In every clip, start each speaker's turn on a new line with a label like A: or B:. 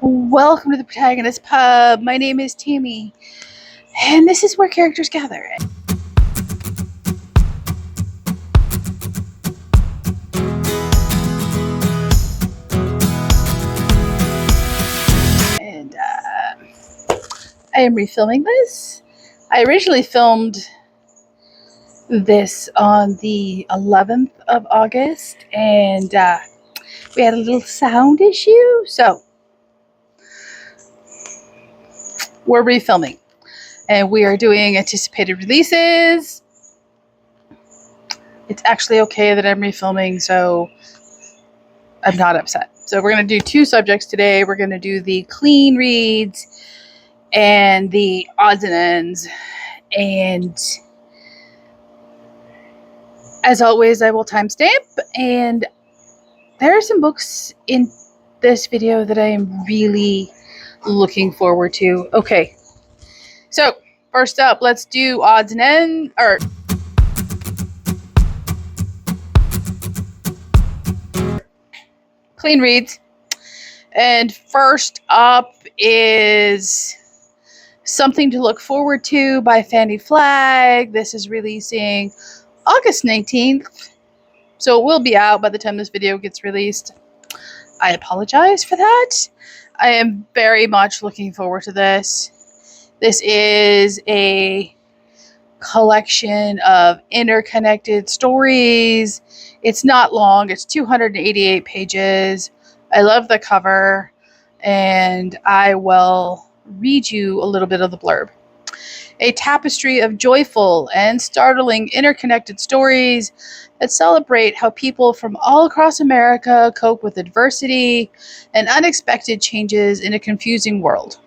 A: Welcome to the Protagonist Pub. My name is Tammy, and this is where characters gather. And I am refilming this. I originally filmed this on the 11th of August, and we had a little sound issue, so we're refilming. And we are doing anticipated releases. It's actually okay that I'm refilming, so I'm not upset. So we're going to do two subjects today. We're going to do the clean reads and the odds and ends. And as always, I will timestamp. And there are some books in this video that I am really looking forward to. Okay, so first up, let's do odds and ends, or clean reads. And first up is Something to Look Forward to by Fanny Flagg. This is releasing August 19th, so it will be out by the time this video gets released. I apologize for that. I am very much looking forward to this. This is a collection of interconnected stories. It's not long. It's 288 pages. I love the cover, and I will read you a little bit of the blurb. A tapestry of joyful and startling interconnected stories that celebrate how people from all across America cope with adversity and unexpected changes in a confusing world.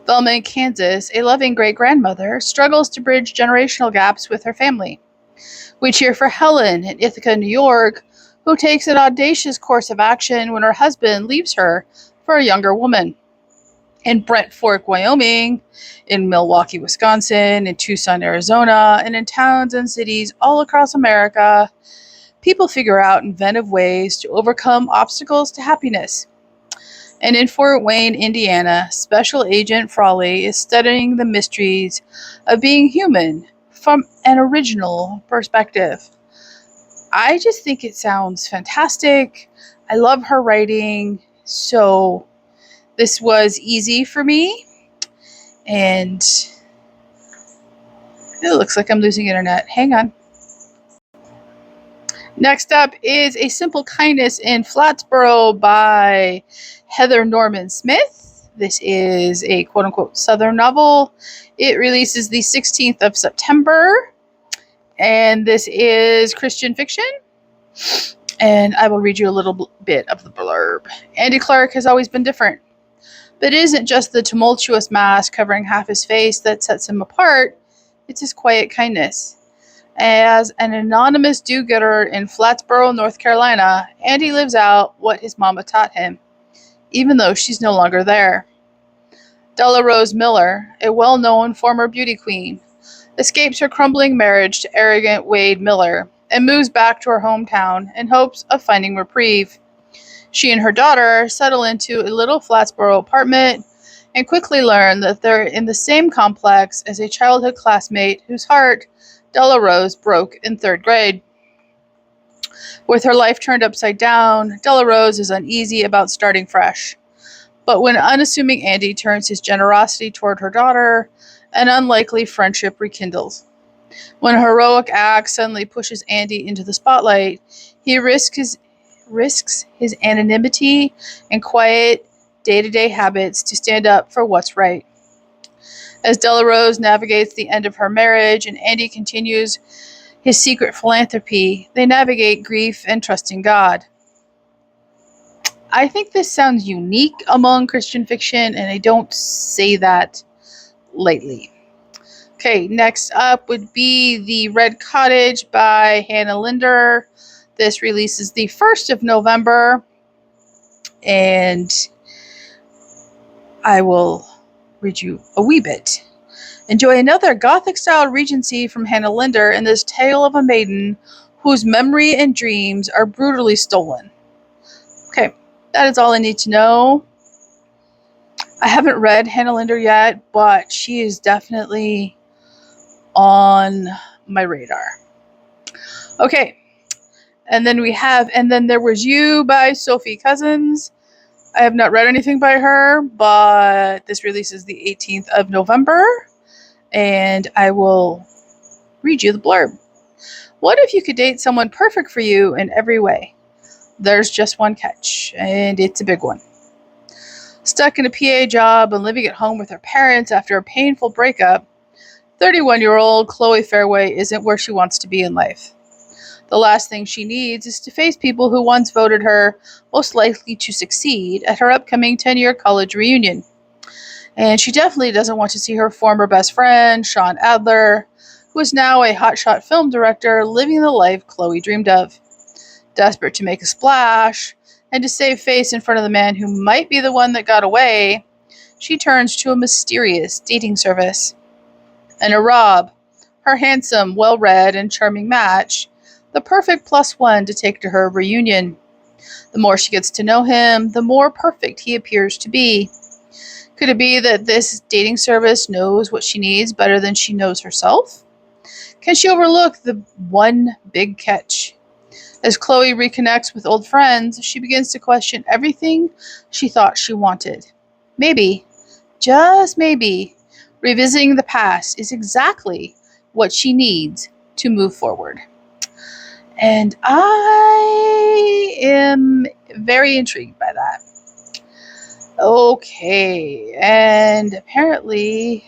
A: Velma in Kansas, a loving great-grandmother, struggles to bridge generational gaps with her family. We cheer for Helen in Ithaca, New York, who takes an audacious course of action when her husband leaves her for a younger woman. In Brent Fork, Wyoming, in Milwaukee, Wisconsin, in Tucson, Arizona, and in towns and cities all across America, people figure out inventive ways to overcome obstacles to happiness. And in Fort Wayne, Indiana, Special Agent Frawley is studying the mysteries of being human from an original perspective. I just think it sounds fantastic. I love her writing, so this was easy for me. And it looks like I'm losing internet. Hang on. Next up is A Simple Kindness in Flatsboro by Heather Norman Smith. This is a quote-unquote Southern novel. It releases the 16th of September. And this is Christian fiction. And I will read you a little bit of the blurb. Andy Clark has always been different. But it isn't just the tumultuous mask covering half his face that sets him apart. It's his quiet kindness. As an anonymous do-gooder in Flatsboro, North Carolina, Andy lives out what his mama taught him, even though she's no longer there. Della Rose Miller, a well-known former beauty queen, escapes her crumbling marriage to arrogant Wade Miller and moves back to her hometown in hopes of finding reprieve. She and her daughter settle into a little Flatsboro apartment and quickly learn that they're in the same complex as a childhood classmate whose heart Della Rose broke in 3rd grade. With her life turned upside down, Della Rose is uneasy about starting fresh. But when unassuming Andy turns his generosity toward her daughter, an unlikely friendship rekindles. When a heroic act suddenly pushes Andy into the spotlight, he risks his anonymity and quiet day-to-day habits to stand up for what's right. As Della Rose navigates the end of her marriage and Andy continues his secret philanthropy, they navigate grief and trusting God. I think this sounds unique among Christian fiction, and I don't say that lightly. Okay, next up would be The Red Cottage by Hannah Linder. This releases the 1st of November, and I will read you a wee bit. Enjoy another Gothic-style Regency from Hannah Linder in this tale of a maiden whose memory and dreams are brutally stolen. Okay, That is all I need to know. I haven't read Hannah Linder yet, but she is definitely on my radar. Okay. And then there was You by Sophie Cousins. I have not read anything by her, but this releases the 18th of November, and I will read you the blurb. What if you could date someone perfect for you in every way? There's just one catch, and it's a big one. Stuck in a PA job and living at home with her parents after a painful breakup, 31-year-old Chloe Fairway isn't where she wants to be in life. The last thing she needs is to face people who once voted her most likely to succeed at her upcoming 10-year college reunion. And she definitely doesn't want to see her former best friend, Sean Adler, who is now a hotshot film director living the life Chloe dreamed of. Desperate to make a splash and to save face in front of the man who might be the one that got away, she turns to a mysterious dating service. Enter Rob, her handsome, well-read, and charming match, the perfect plus one to take to her reunion. The more she gets to know him, the more perfect he appears to be. Could it be that this dating service knows what she needs better than she knows herself? Can she overlook the one big catch? As Chloe reconnects with old friends, she begins to question everything she thought she wanted. Maybe, just maybe, revisiting the past is exactly what she needs to move forward. And I am very intrigued by that. Okay, and apparently...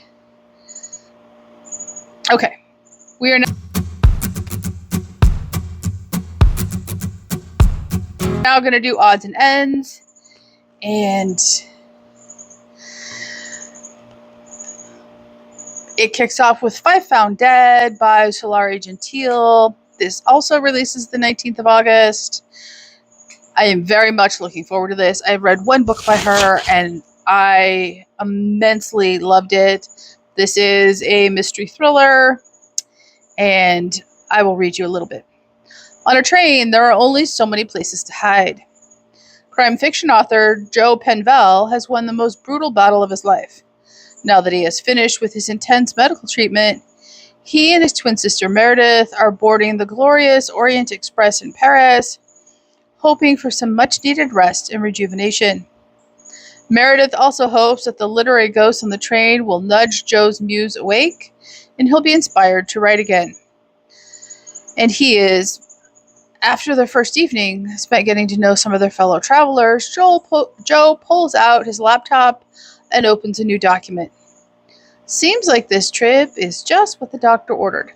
A: Okay, we are now going to do odds and ends, and it kicks off with Five Found Dead by Solari Gentile. This also releases the 19th of August. I am very much looking forward to this. I've read one book by her, and I immensely loved it. This is a mystery thriller, and I will read you a little bit. On a train, there are only so many places to hide. Crime fiction author Joe Penvell has won the most brutal battle of his life. Now that he has finished with his intense medical treatment, he and his twin sister Meredith are boarding the glorious Orient Express in Paris, hoping for some much-needed rest and rejuvenation. Meredith also hopes that the literary ghost on the train will nudge Joe's muse awake, and he'll be inspired to write again. And he is. After their first evening spent getting to know some of their fellow travelers, Joe pulls out his laptop and opens a new document. Seems like this trip is just what the doctor ordered.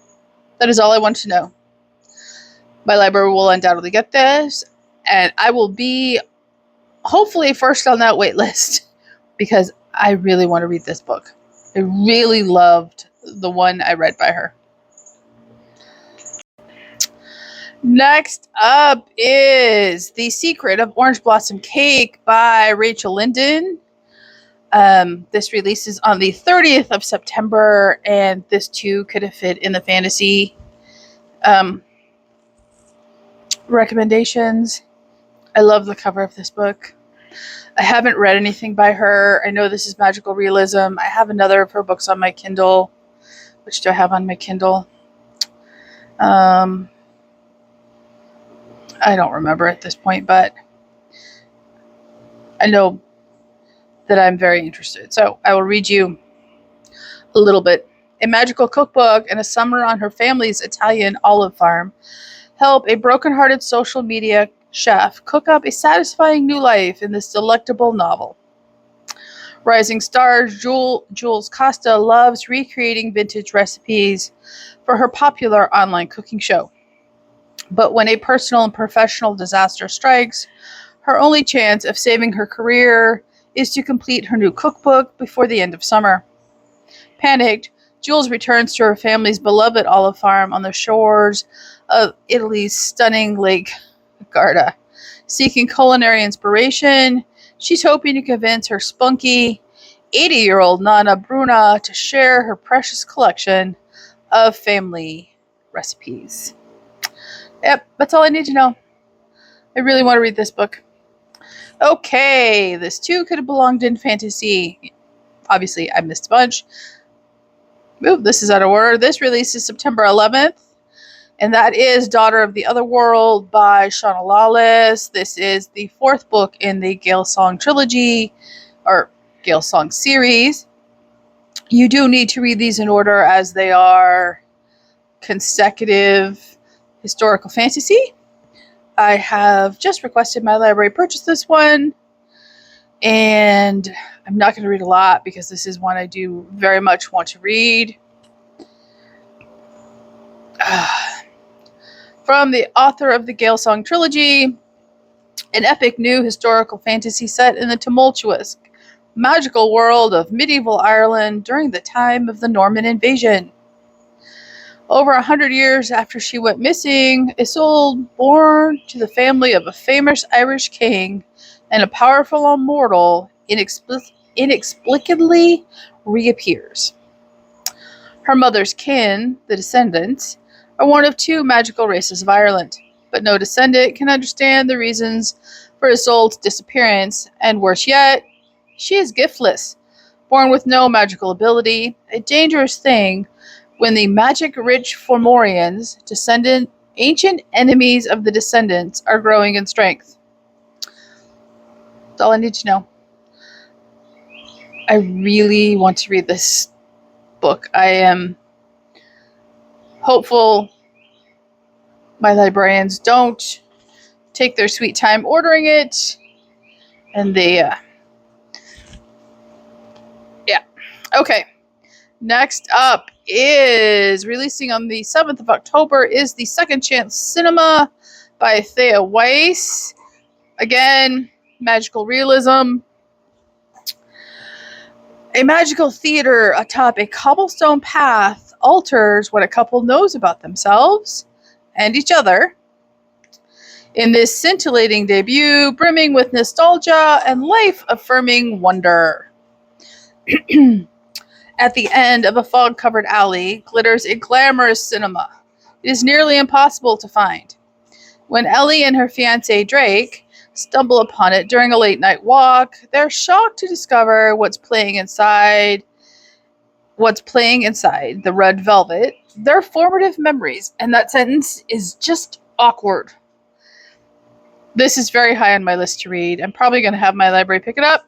A: That is all I want to know. My library will undoubtedly get this, and I will be hopefully first on that wait list because I really want to read this book. I really loved the one I read by her. Next up is The Secret of Orange Blossom Cake by Rachel Linden. This releases on the 30th of September, and this too could have fit in the fantasy recommendations. I love the cover of this book. I haven't read anything by her. I know this is magical realism. I have another of her books on my Kindle. Which do I have on my Kindle? I don't remember at this point, but I know that I'm very interested. So I will read you a little bit. A magical cookbook and a summer on her family's Italian olive farm help a broken-hearted social media chef cook up a satisfying new life in this delectable novel. Rising star Jules Costa loves recreating vintage recipes for her popular online cooking show. But when a personal and professional disaster strikes, her only chance of saving her career is to complete her new cookbook before the end of summer. Panicked, Jules returns to her family's beloved olive farm on the shores of Italy's stunning Lake Garda. Seeking culinary inspiration, she's hoping to convince her spunky 80-year-old Nana Bruna to share her precious collection of family recipes. Yep, that's all I need to know. I really want to read this book. Okay, this too could have belonged in fantasy. Obviously, I missed a bunch. Ooh, this is out of order. This releases September 11th, and that is Daughter of the Otherworld by Shauna Lawless. This is the fourth book in the Gale Song trilogy, or Gale Song series. You do need to read these in order as they are consecutive historical fantasy. I have just requested my library purchase this one, and I'm not going to read a lot because this is one I do very much want to read. From the author of the Gale Song trilogy, an epic new historical fantasy set in the tumultuous, magical world of medieval Ireland during the time of the Norman invasion. Over 100 years after she went missing, a soul born to the family of a famous Irish king and a powerful immortal inexplicably reappears. Her mother's kin, the descendants, are one of two magical races of Ireland, but no descendant can understand the reasons for his soul's disappearance, and worse yet, she is giftless, born with no magical ability, a dangerous thing when the magic-rich Fomorians, ancient enemies of the descendants, are growing in strength. That's all I need to know. I really want to read this book. I am hopeful my librarians don't take their sweet time ordering it, and they, Okay. Next up is releasing on the 7th of October is The Second Chance Cinema by Thea Weiss. Again, magical realism. A magical theater atop a cobblestone path alters what a couple knows about themselves and each other. In this scintillating debut, brimming with nostalgia and life-affirming wonder. At the end of a fog-covered alley glitters a glamorous cinema. It is nearly impossible to find. When Ellie and her fiancé Drake stumble upon it during a late-night walk, they're shocked to discover what's playing inside the red velvet. Their formative memories, and that sentence is just awkward. This is very high on my list to read. I'm probably going to have my library pick it up.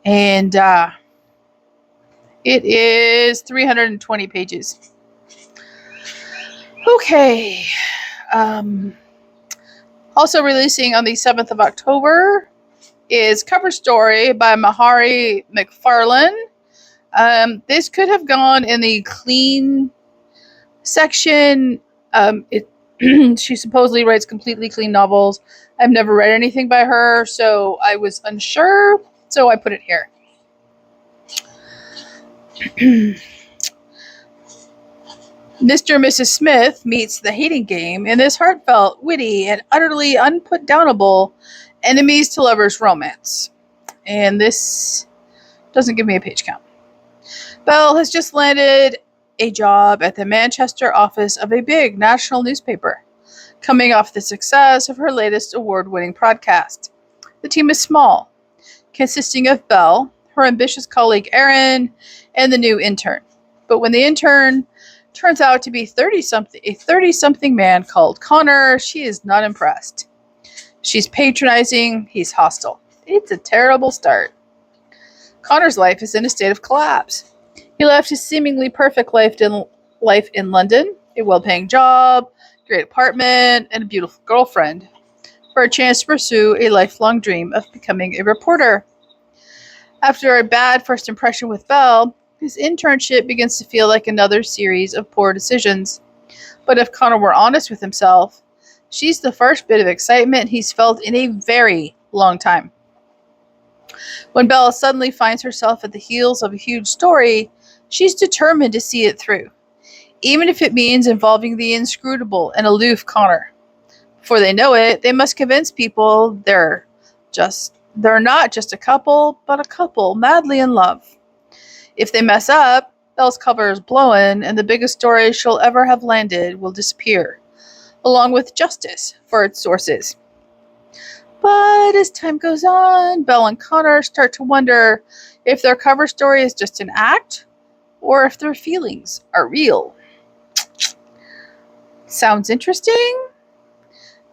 A: And it is 320 pages. Okay. Also releasing on the 7th of October is Cover Story by Mahari McFarlane. This could have gone in the clean section. She supposedly writes completely clean novels. I've never read anything by her, so I was unsure, so I put it here. Mr. and Mrs. Smith meets the hating game in this heartfelt, witty, and utterly unputdownable enemies to lovers romance. And this doesn't give me a page count. Belle has just landed a job at the Manchester office of a big national newspaper, coming off the success of her latest award-winning podcast. The team is small, consisting of Belle, her ambitious colleague Erin, and the new intern. But when the intern turns out to be a 30-something man called Connor, she is not impressed. She's patronizing, he's hostile. It's a terrible start. Connor's life is in a state of collapse. He left his seemingly perfect life in London, a well-paying job, great apartment, and a beautiful girlfriend, for a chance to pursue a lifelong dream of becoming a reporter. After a bad first impression with Belle, his internship begins to feel like another series of poor decisions. But if Connor were honest with himself, she's the first bit of excitement he's felt in a very long time. When Belle suddenly finds herself at the heels of a huge story, she's determined to see it through, even if it means involving the inscrutable and aloof Connor. Before they know it, they must convince people they're not just a couple, but a couple madly in love. If they mess up, Belle's cover is blown, and the biggest story she'll ever have landed will disappear, along with justice for its sources. But But as time goes on, Belle and Connor start to wonder if their cover story is just an act or if their feelings are real. Sounds interesting.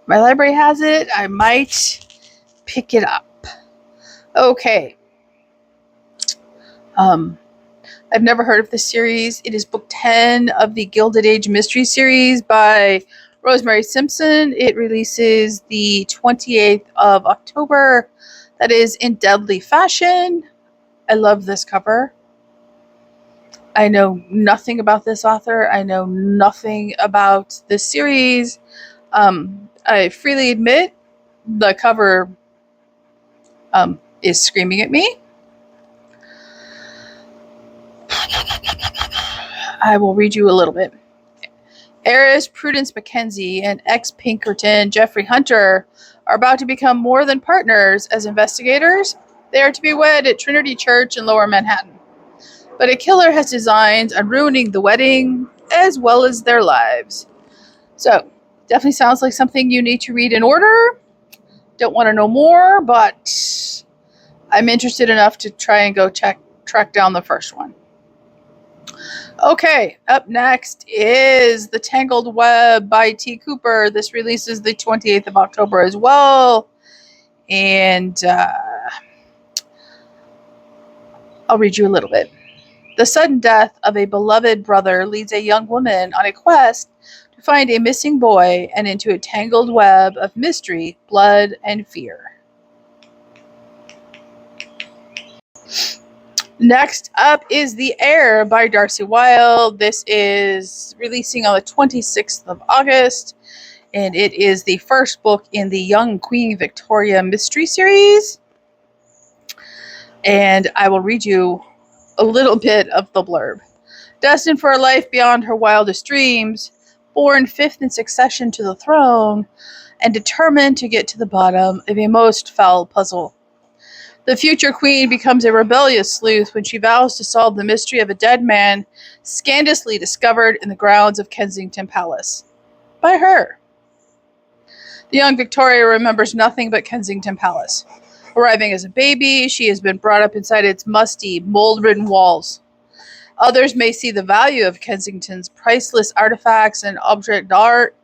A: My library has it. I might pick it up. Okay. I've never heard of this series. It is book 10 of the Gilded Age mystery series by Rosemary Simpson. It releases the 28th of October. That is in deadly fashion. I love this cover. I know nothing about this author. I know nothing about this series. I freely admit the cover is screaming at me. I will read you a little bit. Heiress Prudence Mackenzie and ex-Pinkerton Jeffrey Hunter are about to become more than partners as investigators. They are to be wed at Trinity Church in Lower Manhattan. But a killer has designs on ruining the wedding as well as their lives. So, definitely sounds like something you need to read in order. Don't want to know more, but I'm interested enough to try and go track down the first one. Okay, up next is The Tangled Web by T. Cooper. This releases the 28th of October as well. And I'll read you a little bit. The sudden death of a beloved brother leads a young woman on a quest to find a missing boy and into a tangled web of mystery, blood, and fear. Next up is The Heir by Darcy Wilde. This is releasing on the 26th of August, and it is the first book in the Young Queen Victoria mystery series. And I will read you a little bit of the blurb. Destined for a life beyond her wildest dreams, born fifth in succession to the throne, and determined to get to the bottom of a most foul puzzle. The future queen becomes a rebellious sleuth when she vows to solve the mystery of a dead man scandalously discovered in the grounds of Kensington Palace. By her. The young Victoria remembers nothing but Kensington Palace. Arriving as a baby, she has been brought up inside its musty, mold-ridden walls. Others may see the value of Kensington's priceless artifacts and object art,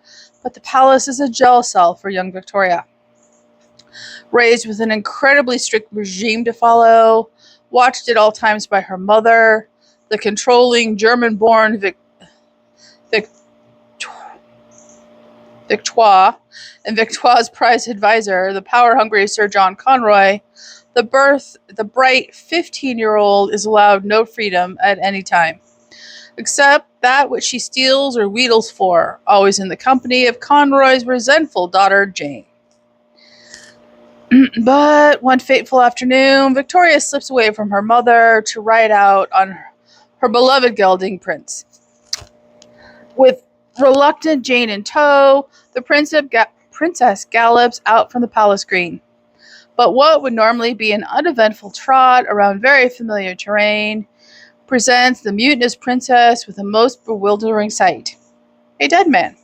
A: but the palace is a jail cell for young Victoria. Raised with an incredibly strict regime to follow, watched at all times by her mother, the controlling German-born Victoire, and Victoire's prize advisor, the power-hungry Sir John Conroy, the bright 15-year-old is allowed no freedom at any time, except that which she steals or wheedles for, always in the company of Conroy's resentful daughter, Jane. But one fateful afternoon, Victoria slips away from her mother to ride out on her beloved gelding Prince. With reluctant Jane in tow, the princess gallops out from the palace green. But what would normally be an uneventful trot around very familiar terrain presents the mutinous princess with a most bewildering sight. A dead man.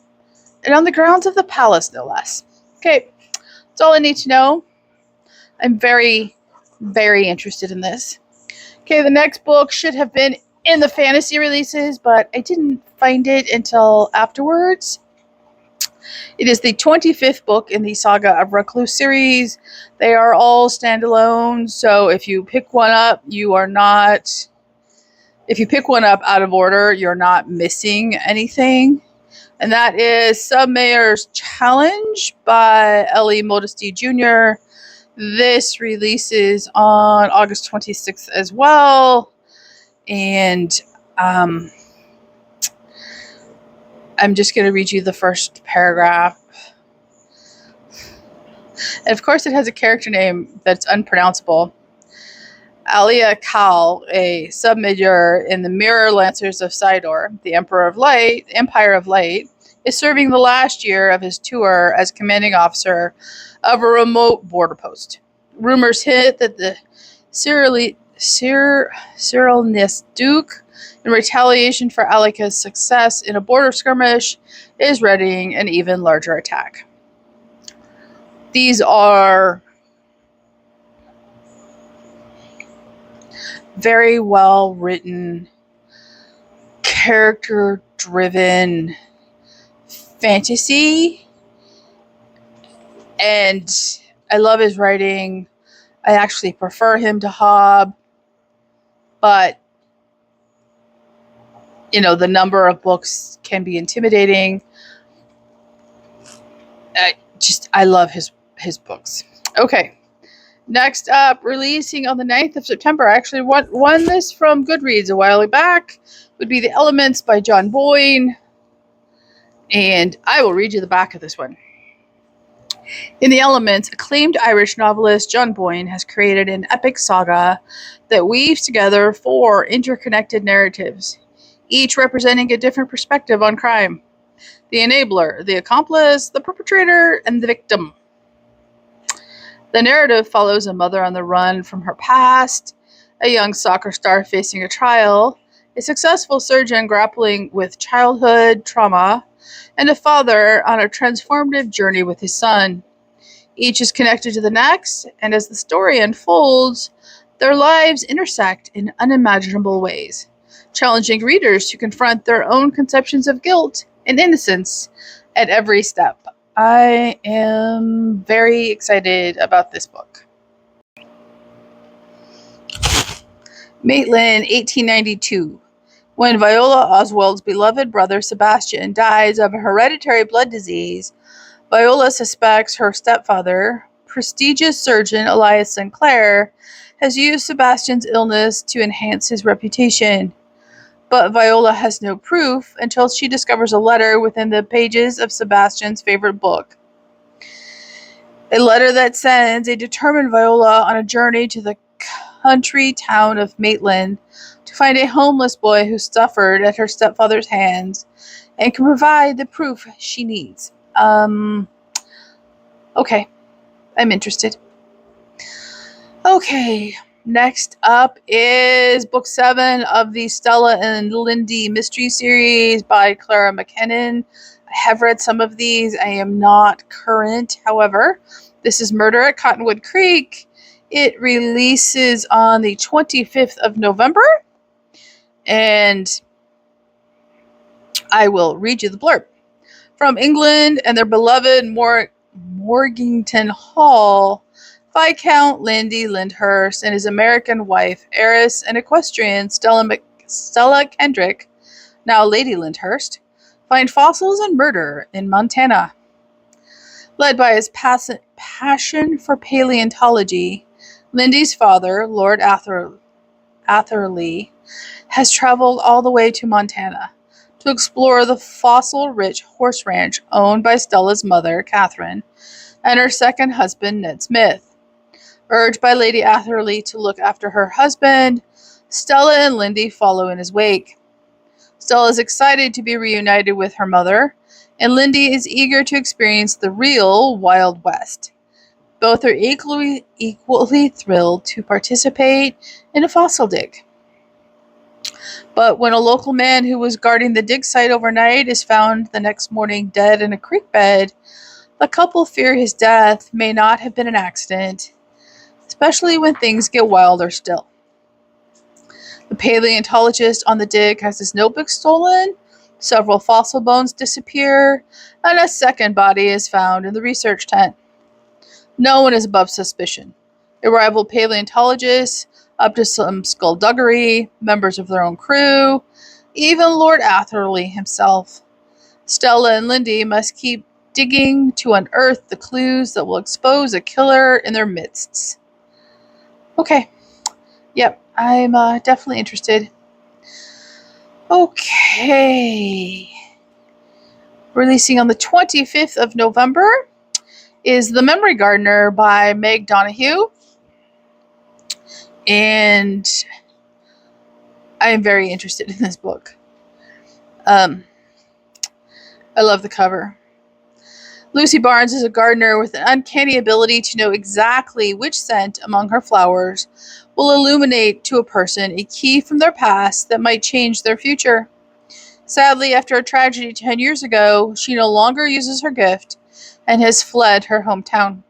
A: And on the grounds of the palace, no less. Okay, that's all I need to know. I'm very, very interested in this. Okay, the next book should have been in the fantasy releases, but I didn't find it until afterwards. It is the 25th book in the Saga of Recluse series. They are all standalone, so if you pick one up, if you pick one up out of order, you're not missing anything. And that is Submayor's Challenge by Ellie Modesty Jr. This releases on August 26th as well. And I'm just going to read you the first paragraph. And of course, it has a character name that's unpronounceable. Alia Kal, a submajor in the Mirror Lancers of Sidor, the Empire of Light, is serving the last year of his tour as commanding officer of a remote border post. Rumors hit that the Cyrilnist Duke, in retaliation for Alika's success in a border skirmish, is readying an even larger attack. These are very well written, character driven fantasy. And I love his writing. I actually prefer him to Hobb, but the number of books can be intimidating. I love his books. Okay. Next up, releasing on the 9th of September. I actually won this from Goodreads a while back. Would be The Elements by John Boyne. And I will read you the back of this one. In The Elements, acclaimed Irish novelist John Boyne has created an epic saga that weaves together 4 interconnected narratives, each representing a different perspective on crime: the enabler, the accomplice, the perpetrator, and the victim. The narrative follows a mother on the run from her past, a young soccer star facing a trial, a successful surgeon grappling with childhood trauma, and a father on a transformative journey with his son. Each is connected to the next, and as the story unfolds, their lives intersect in unimaginable ways, challenging readers to confront their own conceptions of guilt and innocence at every step. I am very excited about this book. Maitland, 1892. When Viola Oswald's beloved brother Sebastian dies of a hereditary blood disease, Viola suspects her stepfather, prestigious surgeon Elias Sinclair, has used Sebastian's illness to enhance his reputation. But Viola has no proof until she discovers a letter within the pages of Sebastian's favorite book. A letter that sends a determined Viola on a journey to the country town of Maitland to find a homeless boy who suffered at her stepfather's hands and can provide the proof she needs. Okay. I'm interested. Okay. Next up is book 7 of the Stella and Lindy mystery series by Clara McKinnon. I have read some of these. I am not current, however. This is Murder at Cottonwood Creek. It releases on the 25th of November. And I will read you the blurb. From England and their beloved Morgington Hall, Viscount Lindy Lyndhurst and his American wife, heiress and equestrian Stella Kendrick, now Lady Lyndhurst, find fossils and murder in Montana. Led by his passion for paleontology, Lindy's father, Lord Atherley, has traveled all the way to Montana to explore the fossil-rich horse ranch owned by Stella's mother, Catherine, and her second husband, Ned Smith. Urged by Lady Atherley to look after her husband, Stella and Lindy follow in his wake. Stella is excited to be reunited with her mother, and Lindy is eager to experience the real Wild West. Both are equally thrilled to participate in a fossil dig. But when a local man who was guarding the dig site overnight is found the next morning dead in a creek bed, the couple fear his death may not have been an accident, especially when things get wilder still. The paleontologist on the dig has his notebook stolen, several fossil bones disappear, and a second body is found in the research tent. No one is above suspicion. A rival paleontologist, up to some skullduggery, members of their own crew, even Lord Atherley himself. Stella and Lindy must keep digging to unearth the clues that will expose a killer in their midst. Okay. Yep, I'm definitely interested. Okay. Releasing on the 25th of November is The Memory Gardener by Meg Donahue. And I am very interested in this book. I love the cover. Lucy Barnes is a gardener with an uncanny ability to know exactly which scent among her flowers will illuminate to a person a key from their past that might change their future. Sadly, after a tragedy 10 years ago, she no longer uses her gift and has fled her hometown.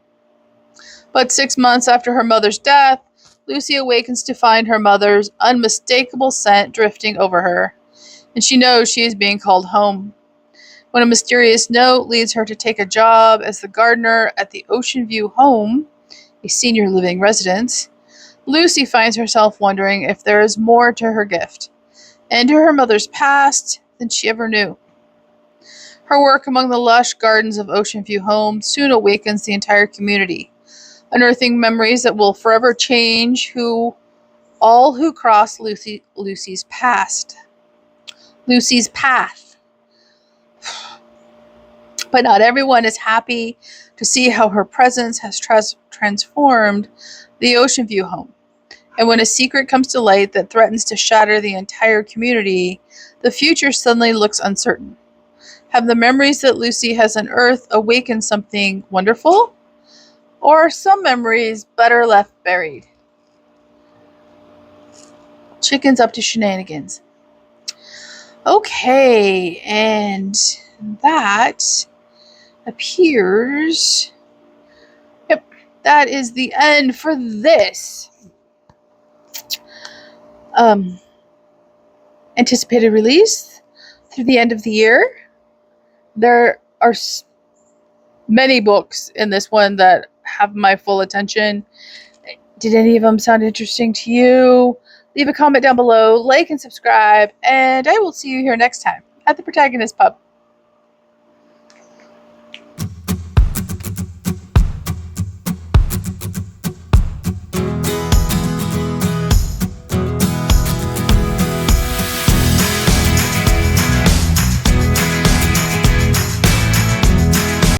A: But 6 months after her mother's death, Lucy awakens to find her mother's unmistakable scent drifting over her, and she knows she is being called home. When a mysterious note leads her to take a job as the gardener at the Ocean View home, a senior living residence, Lucy finds herself wondering if there is more to her gift and to her mother's past than she ever knew. Her work among the lush gardens of Ocean View Home soon awakens the entire community, unearthing memories that will forever change all who cross Lucy's past. Lucy's path. But not everyone is happy to see how her presence has transformed the Ocean View home. And when a secret comes to light that threatens to shatter the entire community, the future suddenly looks uncertain. Have the memories that Lucy has unearthed awakened something wonderful? Or are some memories better left buried? Chickens up to shenanigans. Okay, and that appears... Yep, that is the end for this anticipated release through the end of the year. There are many books in this one that have my full attention. Did any of them sound interesting to you? Leave a comment down below, like and subscribe, and I will see you here next time at the Protagonist Pub.